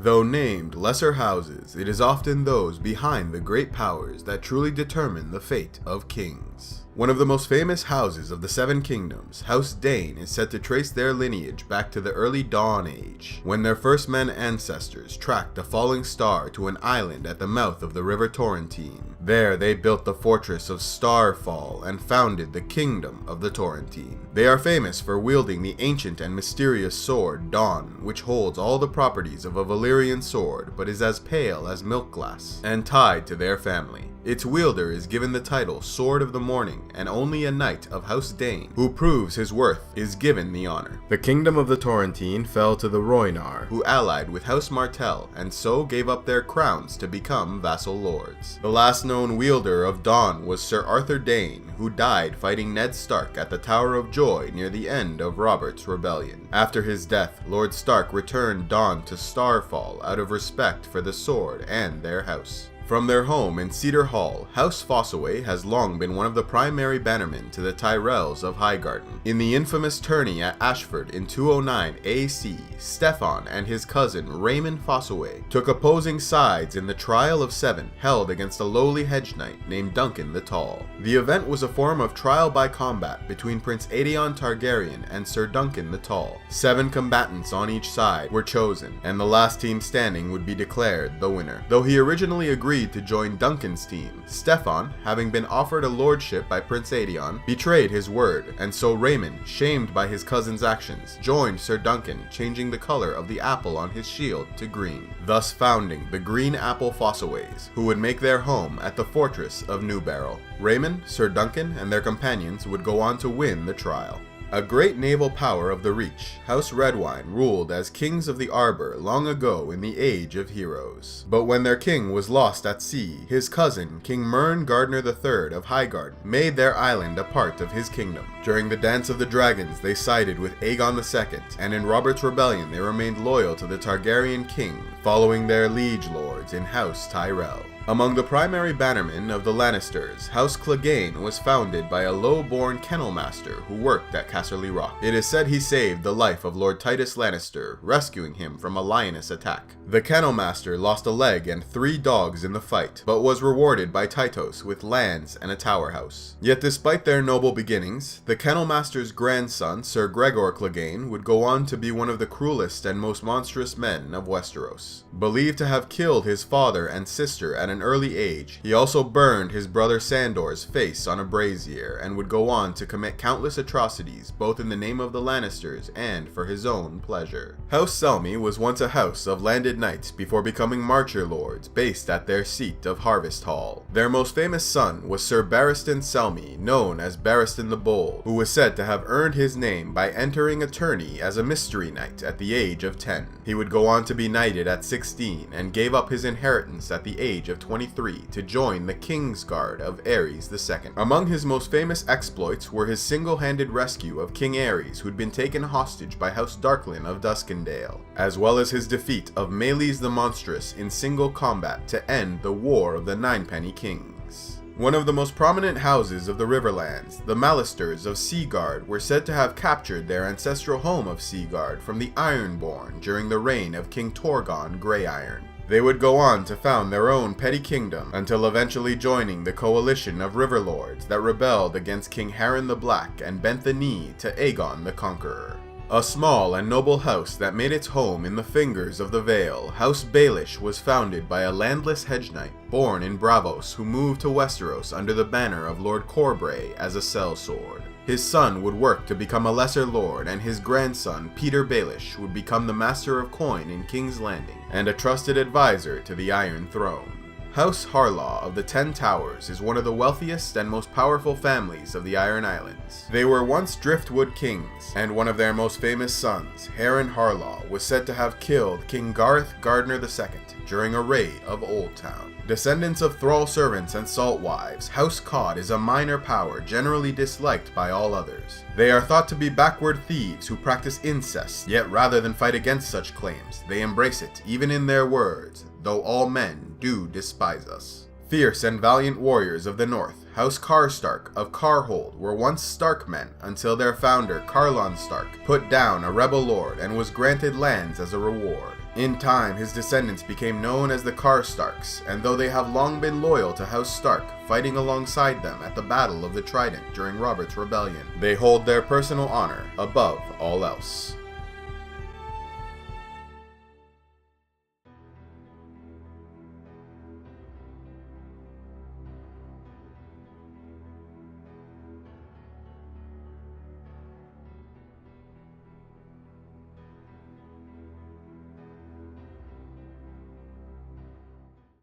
Though named lesser houses, it is often those behind the great powers that truly determine the fate of kings. One of the most famous houses of the Seven Kingdoms, House Dayne, is said to trace their lineage back to the early Dawn Age, when their first men ancestors tracked a falling star to an island at the mouth of the River Torrentine. There they built the fortress of Starfall and founded the Kingdom of the Torrentine. They are famous for wielding the ancient and mysterious sword Dawn, which holds all the properties of a Valyrian sword but is as pale as milk glass, and tied to their family. Its wielder is given the title Sword of the Morning, and only a knight of House Dayne, who proves his worth, is given the honor. The Kingdom of the Torrentine fell to the Rhoynar, who allied with House Martell, and so gave up their crowns to become vassal lords. The last known wielder of Dawn was Sir Arthur Dayne, who died fighting Ned Stark at the Tower of Joy near the end of Robert's Rebellion. After his death, Lord Stark returned Dawn to Starfall out of respect for the sword and their house. From their home in Cedar Hall, House Fossoway has long been one of the primary bannermen to the Tyrells of Highgarden. In the infamous tourney at Ashford in 209 AC, Steffon and his cousin Raymond Fossoway took opposing sides in the Trial of Seven held against a lowly hedge knight named Duncan the Tall. The event was a form of trial by combat between Prince Aedeon Targaryen and Sir Duncan the Tall. 7 combatants on each side were chosen, and the last team standing would be declared the winner. Though he originally agreed to join Duncan's team, Steffon, having been offered a lordship by Prince Aedeon, betrayed his word, and so Raymond, shamed by his cousin's actions, joined Sir Duncan, changing the color of the apple on his shield to green, thus founding the Green Apple Fossoways, who would make their home at the fortress of New Barrel. Raymond, Sir Duncan, and their companions would go on to win the trial. A great naval power of the Reach, House Redwyne ruled as kings of the Arbor long ago in the Age of Heroes. But when their king was lost at sea, his cousin, King Mern Gardner III of Highgarden, made their island a part of his kingdom. During the Dance of the Dragons, they sided with Aegon II, and in Robert's Rebellion they remained loyal to the Targaryen king, following their liege lords in House Tyrell. Among the primary bannermen of the Lannisters, House Clegane was founded by a low-born kennel master who worked at Casterly Rock. It is said he saved the life of Lord Titus Lannister, rescuing him from a lioness attack. The kennel master lost a leg and 3 dogs in the fight, but was rewarded by Tytos with lands and a tower house. Yet despite their noble beginnings, the kennel master's grandson, Sir Gregor Clegane, would go on to be one of the cruelest and most monstrous men of Westeros. Believed to have killed his father and sister at an early age, he also burned his brother Sandor's face on a brazier and would go on to commit countless atrocities both in the name of the Lannisters and for his own pleasure. House Selmy was once a house of landed knights before becoming Marcher Lords based at their seat of Harvest Hall. Their most famous son was Sir Barristan Selmy, known as Barristan the Bold, who was said to have earned his name by entering a tourney as a mystery knight at the age of 10. He would go on to be knighted at 16 and gave up his inheritance at the age of 23 to join the Kingsguard of Aerys II. Among his most famous exploits were his single-handed rescue of King Aerys, who'd been taken hostage by House Darklyn of Duskendale, as well as his defeat of Meleys the Monstrous in single combat to end the War of the Ninepenny Kings. One of the most prominent houses of the Riverlands, the Mallisters of Seaguard, were said to have captured their ancestral home of Seaguard from the Ironborn during the reign of King Torgon Grey-Iron. They would go on to found their own petty kingdom until eventually joining the coalition of Riverlords that rebelled against King Harren the Black and bent the knee to Aegon the Conqueror. A small and noble house that made its home in the fingers of the Vale, House Baelish was founded by a landless hedge knight born in Braavos who moved to Westeros under the banner of Lord Corbray as a sellsword. His son would work to become a lesser lord, and his grandson, Peter Baelish, would become the Master of Coin in King's Landing and a trusted advisor to the Iron Throne. House Harlaw of the Ten Towers is one of the wealthiest and most powerful families of the Iron Islands. They were once Driftwood kings, and one of their most famous sons, Harren Harlaw, was said to have killed King Gareth Gardner II during a raid of Old Town. Descendants of thrall servants and salt wives, House Cod is a minor power generally disliked by all others. They are thought to be backward thieves who practice incest, yet rather than fight against such claims, they embrace it, even in their words, though all men do despise us. Fierce and valiant warriors of the north, House Karstark of Karhold were once Stark men until their founder, Karlon Stark, put down a rebel lord and was granted lands as a reward. In time, his descendants became known as the Karstarks, and though they have long been loyal to House Stark, fighting alongside them at the Battle of the Trident during Robert's Rebellion, they hold their personal honor above all else.